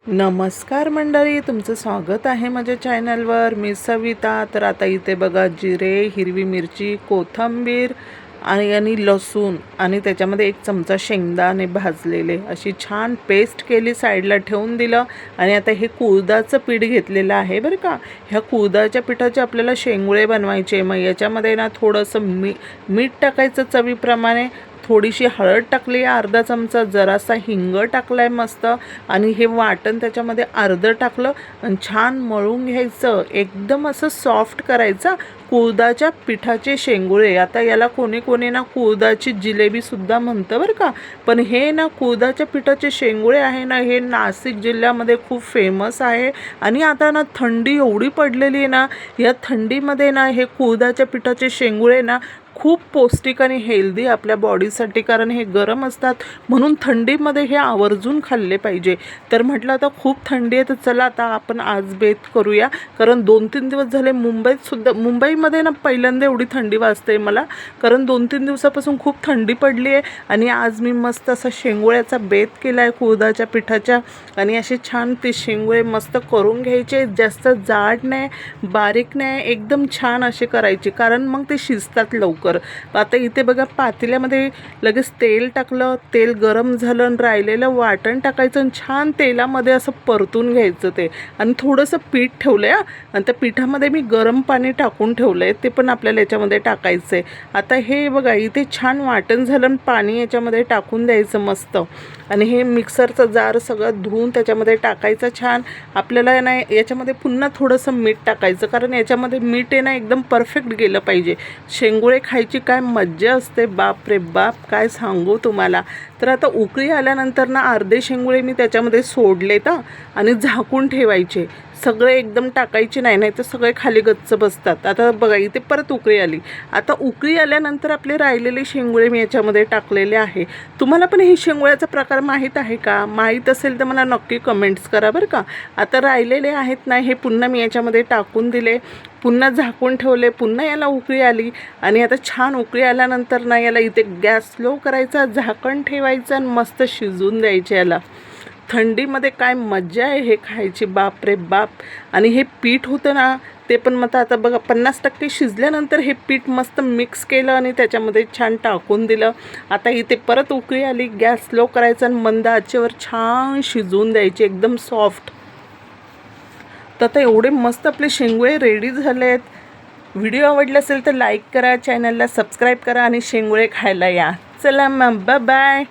नमस्कार मंडळी, तुमचं स्वागत आहे माझ्या चॅनलवर. मी सविता. तर आता इथे बघा, जिरे, हिरवी मिरची, कोथिंबीर आणि लसूण आणि त्याच्यामध्ये 1 चमचा शेंगदाणे भाजलेले अशी छान पेस्ट केली, साईडला ठेवून दिलं. आणि आता हे कुळदाचं पीठ घेतलेलं आहे बरं का. ह्या कुळदाच्या पिठाचे आपल्याला शेंगुळे बनवायचे. मग याच्यामध्ये ना थोडंसं मीठ टाकायचं चवीप्रमाणे, थोडीशी हळद टाकली आहे, अर्धा चमचा, जरासा हिंग टाकलाय मस्त. आणि हे वाटण त्याच्यामध्ये अर्धं टाकलं आणि छान मळून घ्यायचं. एकदम असं सॉफ्ट करायचं. कुळदाच्या पिठाचे शेंगुळे. आता याला कोणी कोणी ना कुळदाची जिलेबीसुद्धा म्हणतं बरं का. पण हे ना कुळदाच्या पिठाचे शेंगुळे आहे ना, हे नाशिक जिल्ह्यामध्ये खूप फेमस आहे. आणि आता ना थंडी एवढी पडलेली आहे ना, या थंडीमध्ये ना हे कुळदाच्या पिठाचे शेंगुळे ना खूप पौष्टिक आणि हेल्दी आपल्या बॉडीसाठी, कारण हे गरम असतात. म्हणून थंडीमध्ये हे आवर्जून खाल्ले पाहिजे. तर म्हटलं आता खूप थंडी आहे, तर चला आता आपण आज बेत करूया. कारण 2-3 दिवस झाले मुंबईमध्ये ना पहिल्यांदा एवढी थंडी वाजते मला, कारण 2-3 दिवसापासून खूप थंडी पडली आहे. आणि आज मी मस्त असा शेंगुळ्याचा बेत केला आहे कुळदाच्या पिठाच्या. आणि असे छान ते शेंगुळे मस्त करून घ्यायचे. जास्त जाड नाही, बारीक नाही, एकदम छान असे करायचे, कारण मग ते शिजतात लवकर. आता इथे बघा, पातेल्यामध्ये लगेच तेल टाकलं. तेल गरम झालं आणि राहिलेलं वाटण टाकायचं आणि छान तेलामध्ये असं परतून घ्यायचं ते. आणि थोडंसं पीठ ठेवलं आहे आणि त्या पिठामध्ये मी गरम पाणी टाकून ठेवलं आहे, ते पण आपल्याला याच्यामध्ये टाकायचं आहे. आता हे बघा, इथे छान वाटण झालं आणि पाणी याच्यामध्ये टाकून द्यायचं मस्त. आणि हे मिक्सरचं जार सगळं धुवून त्याच्यामध्ये टाकायचं छान. आपल्याला ना याच्यामध्ये पुन्हा थोडंसं मीठ टाकायचं, कारण याच्यामध्ये मीठ आहे ना एकदम परफेक्ट गेलं पाहिजे. शेंगुळे खायची काय मज्जा असते, बाप रे बाप, काय सांगू तुम्हाला. तर आता उकळी आल्यानंतर ना अर्धे शेंगुळे मी त्याच्यामध्ये सोडले आणि झाकून ठेवायचे. सगळे एकदम टाकायचे नाही, नाही तर सगळे खाली गच्च बसतात. आता बघा, इथे परत उकळी आली. आता उकळी आल्यानंतर आपले राहिलेले शेंगुळे मी याच्यामध्ये टाकलेले आहे. तुम्हाला पण हे शेंगुळ्याचा प्रकार माहीत आहे का? माहीत असेल तर मला नक्की कमेंट्स करा बरं का. आता राहिलेले आहेत ना, हे पुन्हा मी याच्यामध्ये टाकून दिले, पुन्हा झाकून ठेवले. पुन्हा याला उकळी आली आणि आता छान उकळी आल्यानंतर ना याला इथे गॅस स्लो करायचा, झाकण ठेवायचं आणि मस्त शिजवून द्यायचे याला. थंडीमध्ये काय मज्जा आहे हे खायची, बाप रे बाप. आणि हे पीठ होतं ना, ते पण मग आता बघा 50% शिजल्यानंतर हे पीठ मस्त मिक्स केलं आणि त्याच्यामध्ये छान टाकून दिलं. आता इथे परत उकळी आली, गॅस स्लो करायचा आणि मंद आचेवर छान शिजवून द्यायचे, एकदम सॉफ्ट. तर आता एवढे मस्त आपले शेंगुळे रेडी झाले आहेत. व्हिडिओ आवडला असेल तर लाईक करा, चॅनलला सबस्क्राईब करा आणि शेंगुळे खायला या. चला मग, बाय बाय.